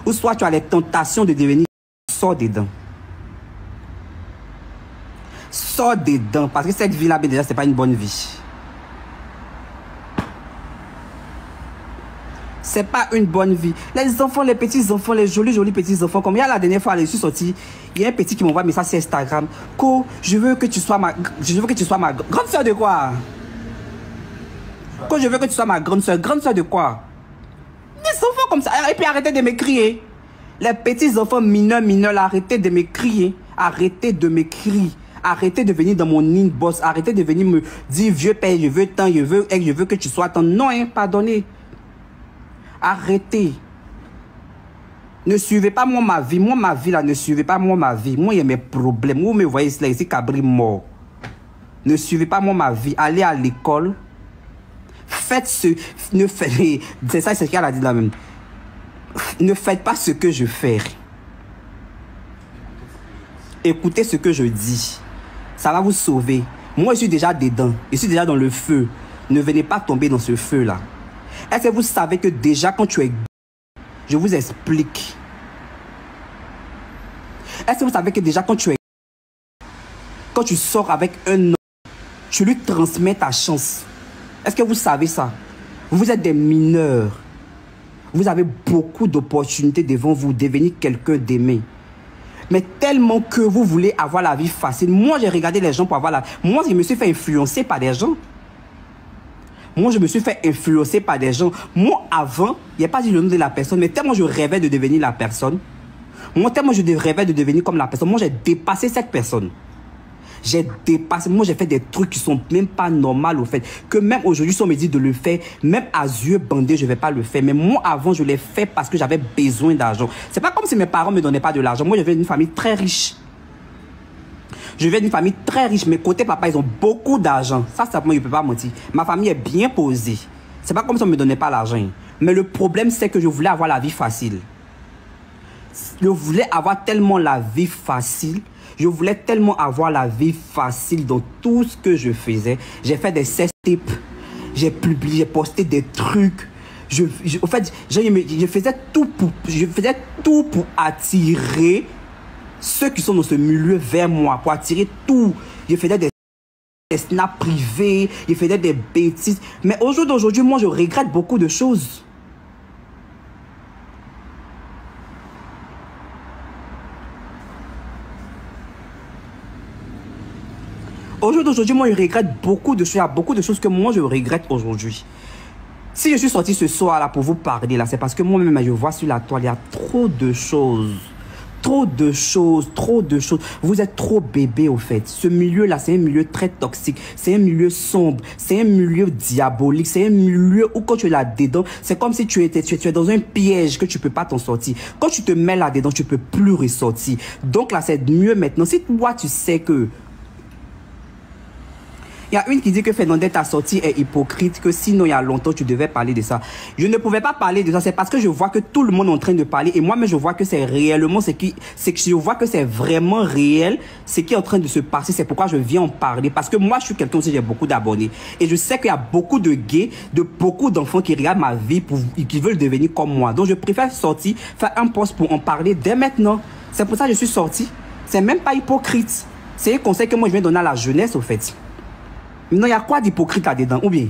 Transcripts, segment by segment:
ou soit tu as les tentations de devenir, sors dedans. Sors dedans, parce que cette vie-là, déjà, c'est pas une bonne vie. C'est pas une bonne vie. Les enfants, les petits enfants, les jolis petits enfants, comme il y a la dernière fois, je suis sorti, il y a un petit qui m'envoie un message sur Instagram. Ko, je veux que tu sois ma grande soeur de quoi? Ko, je veux que tu sois ma grande soeur de quoi? Des enfants comme ça, et puis arrêtez de me crier. Les petits enfants mineurs, là, arrêtez de me crier. Arrêtez de me crier. Arrêtez de venir dans mon inbox. Arrêtez de venir me dire, vieux père, je veux tant, je veux que tu sois tant. Non, hein, pardonnez. Arrêtez. Ne suivez pas moi ma vie. Moi ma vie là, ne suivez pas moi ma vie. Moi il y a mes problèmes. Vous me voyez là ici, Cabri mort. Ne suivez pas moi ma vie. Allez à l'école. Faites ce... Ne faites... C'est ça, c'est ce qu'elle a dit là même. Ne faites pas ce que je fais. Écoutez ce que je dis. Ça va vous sauver. Moi je suis déjà dedans. Je suis déjà dans le feu. Ne venez pas tomber dans ce feu là. Est-ce que vous savez que déjà quand tu es... Je vous explique. Est-ce que vous savez que déjà quand tu es... Quand tu sors avec un homme, tu lui transmets ta chance. Est-ce que vous savez ça? Vous êtes des mineurs. Vous avez beaucoup d'opportunités devant vous, devenir quelqu'un d'aimé. Mais tellement que vous voulez avoir la vie facile. Moi, j'ai regardé les gens pour avoir la... Moi, je me suis fait influencer par des gens. Moi, je me suis fait influencer par des gens. Moi, avant, il n'y a pas dit le nom de la personne, mais tellement je rêvais de devenir la personne. Moi, tellement je rêvais de devenir comme la personne. Moi, j'ai dépassé cette personne. J'ai dépassé. Moi, j'ai fait des trucs qui sont même pas normaux, au fait. Que même aujourd'hui, si on me dit de le faire, même à yeux bandés, je ne vais pas le faire. Mais moi, avant, je l'ai fait parce que j'avais besoin d'argent. C'est pas comme si mes parents ne me donnaient pas de l'argent. Moi, je viens d'une famille très riche. Je viens d'une famille très riche. Mes côtés papa, ils ont beaucoup d'argent. Ça, moi, je ne peux pas mentir. Ma famille est bien posée. C'est pas comme si on ne me donnait pas l'argent. Mais le problème, c'est que je voulais avoir la vie facile. Je voulais avoir tellement la vie facile. Je voulais tellement avoir la vie facile dans tout ce que je faisais. J'ai fait des sex tips. J'ai publié, j'ai posté des trucs. En fait, je faisais tout pour attirer ceux qui sont dans ce milieu vers moi, pour attirer tout. Je faisais des snaps privés, je faisais des bêtises. Mais au jour d'aujourd'hui, moi, je regrette beaucoup de choses. Au jour d'aujourd'hui, moi, je regrette beaucoup de choses. Il y a beaucoup de choses que moi, je regrette aujourd'hui. Si je suis sorti ce soir-là pour vous parler, là, c'est parce que moi-même, je vois sur la toile, il y a trop de choses. Trop de choses, trop de choses. Vous êtes trop bébé, au fait. Ce milieu-là, c'est un milieu très toxique. C'est un milieu sombre. C'est un milieu diabolique. C'est un milieu où quand tu es là-dedans, c'est comme si tu es dans un piège que tu ne peux pas t'en sortir. Quand tu te mets là-dedans, tu ne peux plus ressortir. Donc là, c'est mieux maintenant. Si toi, tu sais que... Il y a une qui dit que Fernandette, ta sortie est hypocrite, que sinon il y a longtemps tu devais parler de ça. Je ne pouvais pas parler de ça, c'est parce que je vois que tout le monde est en train de parler et moi-même je vois que c'est réellement, c'est que je vois que c'est vraiment réel, ce qui est en train de se passer, c'est pourquoi je viens en parler. Parce que moi je suis quelqu'un aussi, j'ai beaucoup d'abonnés et je sais qu'il y a beaucoup de gays, beaucoup d'enfants qui regardent ma vie qui veulent devenir comme moi. Donc je préfère sortir, faire un post pour en parler dès maintenant. C'est pour ça que je suis sorti. C'est même pas hypocrite. C'est un conseil que moi je viens donner à la jeunesse au fait. Non, il y a quoi d'hypocrite là-dedans? Ou bien,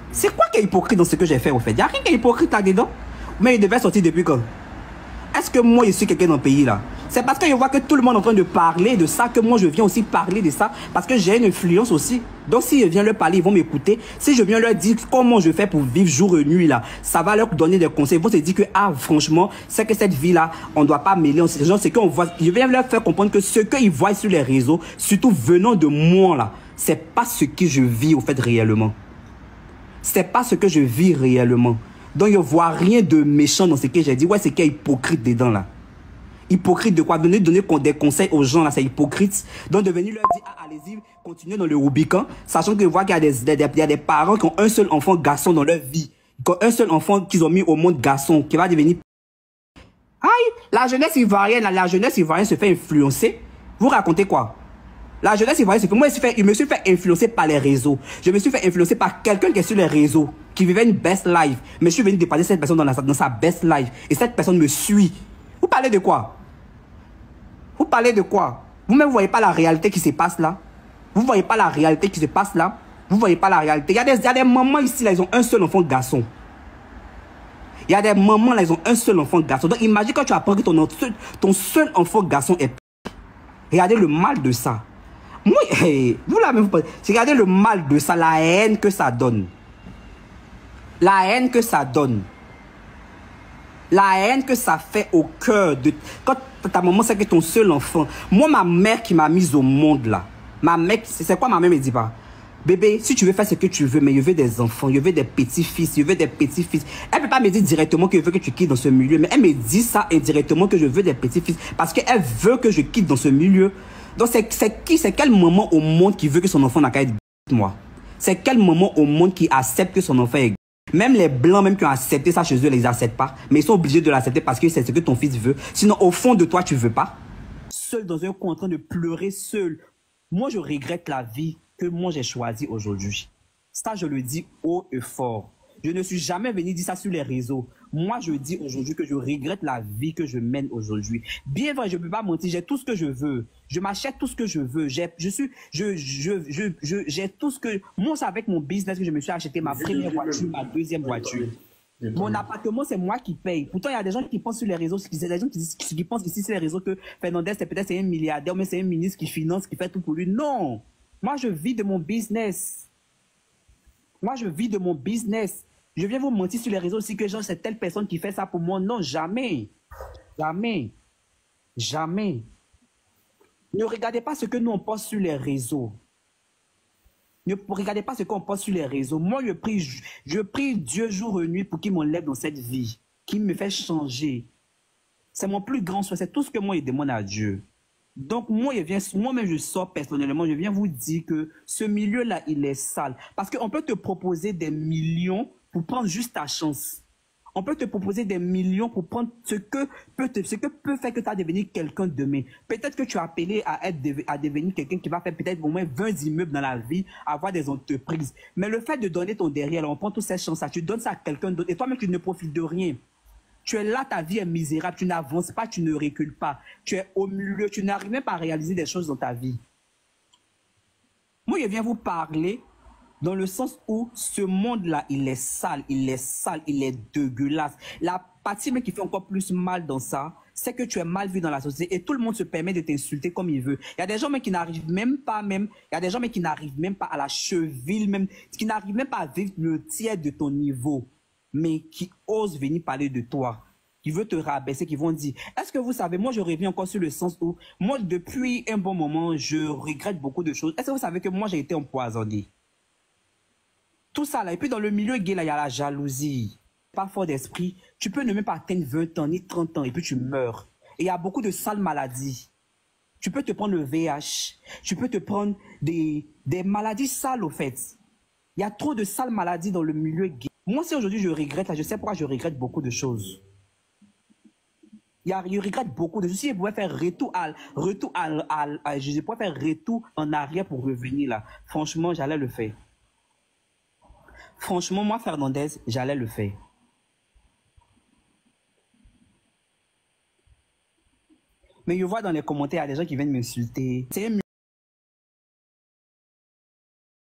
c'est quoi qui est hypocrite dans ce que j'ai fait, au fait? Il n'y a rien qui est hypocrite là-dedans. Mais il devait sortir depuis quand? Est-ce que moi, je suis quelqu'un dans le pays là? C'est parce que je vois que tout le monde est en train de parler de ça que moi, je viens aussi parler de ça. Parce que j'ai une influence aussi. Donc, si je viens leur parler, ils vont m'écouter. Si je viens leur dire comment je fais pour vivre jour et nuit là, ça va leur donner des conseils. Ils vont se dire que, ah, franchement, c'est que cette vie là, on ne doit pas mêler. C'est qu'on voit. Je viens leur faire comprendre que ce qu'ils voient sur les réseaux, surtout venant de moi là, c'est pas ce que je vis au fait réellement. C'est pas ce que je vis réellement. Donc je vois rien de méchant dans ce que j'ai dit. Ouais, c'est qu'il y a hypocrite dedans là. Hypocrite de quoi? Donner des conseils aux gens là, c'est hypocrite. Donc de venir leur dire, ah, allez-y, continuez dans le Rubicon, sachant que je vois qu'il y a des parents qui ont un seul enfant garçon dans leur vie. Qui ont un seul enfant qu'ils ont mis au monde garçon, qui va devenir... Aïe, la jeunesse ivoirienne, la jeunesse ivoirienne se fait influencer. Vous racontez quoi? La jeunesse ivoirienne, moi, je me suis fait influencer par les réseaux. Je me suis fait influencer par quelqu'un qui est sur les réseaux, qui vivait une best life. Mais je suis venu dépasser cette personne dans sa best life. Et cette personne me suit. parlez de quoi? Vous parlez de quoi? Vous-même, vous voyez pas la réalité qui se passe là? Vous voyez pas la réalité qui se passe là? Vous voyez pas la réalité? Il y a des mamans ici, là, ils ont un seul enfant garçon. Il y a des mamans là, ils ont un seul enfant garçon. Donc imagine quand tu apprends que ton seul enfant garçon est... Regardez le mal de ça. Moi, hey, vous là même, regardez le mal de ça, la haine que ça donne. La haine que ça donne. La haine que ça fait au cœur de... Quand ta maman sait que ton seul enfant... Moi, ma mère qui m'a mise au monde là. Ma mère, c'est quoi ma mère me dit pas? Bébé, si tu veux faire ce que tu veux, mais je veux des enfants, je veux des petits-fils, je veux des petits-fils. Elle ne peut pas me dire directement qu'elle veut que tu quittes dans ce milieu, mais elle me dit ça indirectement que je veux des petits-fils parce qu'elle veut que je quitte dans ce milieu. Donc c'est quel maman au monde qui veut que son enfant n'a qu'à être moi? C'est quel maman au monde qui accepte que son enfant est... Même les blancs même qui ont accepté ça chez eux, ils ne les acceptent pas. Mais ils sont obligés de l'accepter parce que c'est ce que ton fils veut. Sinon, au fond de toi, tu ne veux pas. Seul dans un coin en train de pleurer seul. Moi, je regrette la vie que moi j'ai choisi aujourd'hui. Ça, je le dis haut et fort. Je ne suis jamais venu dire ça sur les réseaux. Moi, je dis aujourd'hui que je regrette la vie que je mène aujourd'hui. Bien vrai, je ne peux pas mentir, j'ai tout ce que je veux. Je m'achète tout ce que je veux. J'ai tout ce que... Moi, c'est avec mon business que je me suis acheté ma première voiture, ma deuxième voiture. Mon appartement, c'est moi qui paye. Pourtant, il y a des gens qui pensent sur les réseaux, il y a des gens qui pensent ici sur les réseaux que Fernandez, c'est peut-être un milliardaire, mais c'est un ministre qui finance, qui fait tout pour lui. Non! Moi, je vis de mon business. Moi, je vis de mon business. Je viens vous mentir sur les réseaux aussi que genre, c'est telle personne qui fait ça pour moi. Non, jamais. Jamais. Jamais. Ne regardez pas ce que nous on poste sur les réseaux. Ne regardez pas ce qu'on poste sur les réseaux. Moi, je prie Dieu jour et nuit pour qu'il m'enlève dans cette vie, qu'il me fait changer. C'est mon plus grand souhait. C'est tout ce que moi, je demande à Dieu. Donc, moi-même, je sors personnellement, je viens vous dire que ce milieu-là, il est sale. Parce qu'on peut te proposer des millions pour prendre juste ta chance. On peut te proposer des millions pour prendre ce que peut faire que tu as devenu quelqu'un demain. Peut-être que tu as appelé à devenir quelqu'un qui va faire peut-être au moins 20 immeubles dans la vie, avoir des entreprises. Mais le fait de donner ton derrière, on prend toutes ces chances-là, tu donnes ça à quelqu'un d'autre et toi-même, tu ne profites de rien. Tu es là, ta vie est misérable, tu n'avances pas, tu ne recules pas. Tu es au milieu, tu n'arrives même pas à réaliser des choses dans ta vie. Moi, je viens vous parler dans le sens où ce monde-là, il est sale, il est dégueulasse. La partie mais qui fait encore plus mal dans ça, c'est que tu es mal vu dans la société et tout le monde se permet de t'insulter comme il veut. Il y a des gens mais qui n'arrivent même pas il y a des gens mais qui n'arrivent même pas à la cheville, même, qui n'arrivent même pas à vivre le tiers de ton niveau, mais qui osent venir parler de toi, qui veulent te rabaisser, qui vont dire, est-ce que vous savez, moi je reviens encore sur le sens où, moi depuis un bon moment, je regrette beaucoup de choses. Est-ce que vous savez que moi j'ai été empoisonné? Tout ça là, et puis dans le milieu gay là, il y a la jalousie. Pas fort d'esprit, tu peux ne même pas atteindre 20 ans ni 30 ans et puis tu meurs. Et il y a beaucoup de sales maladies. Tu peux te prendre le VIH, tu peux te prendre des maladies sales au fait. Il y a trop de sales maladies dans le milieu gay. Moi, si aujourd'hui je regrette, là, je sais pourquoi je regrette beaucoup de choses. Je regrette beaucoup de choses. Si je pouvais faire je pourrais faire retour en arrière pour revenir là. Franchement, j'allais le faire. Franchement, moi, Fernandez, j'allais le faire. Mais je vois dans les commentaires, il y a des gens qui viennent m'insulter. C'est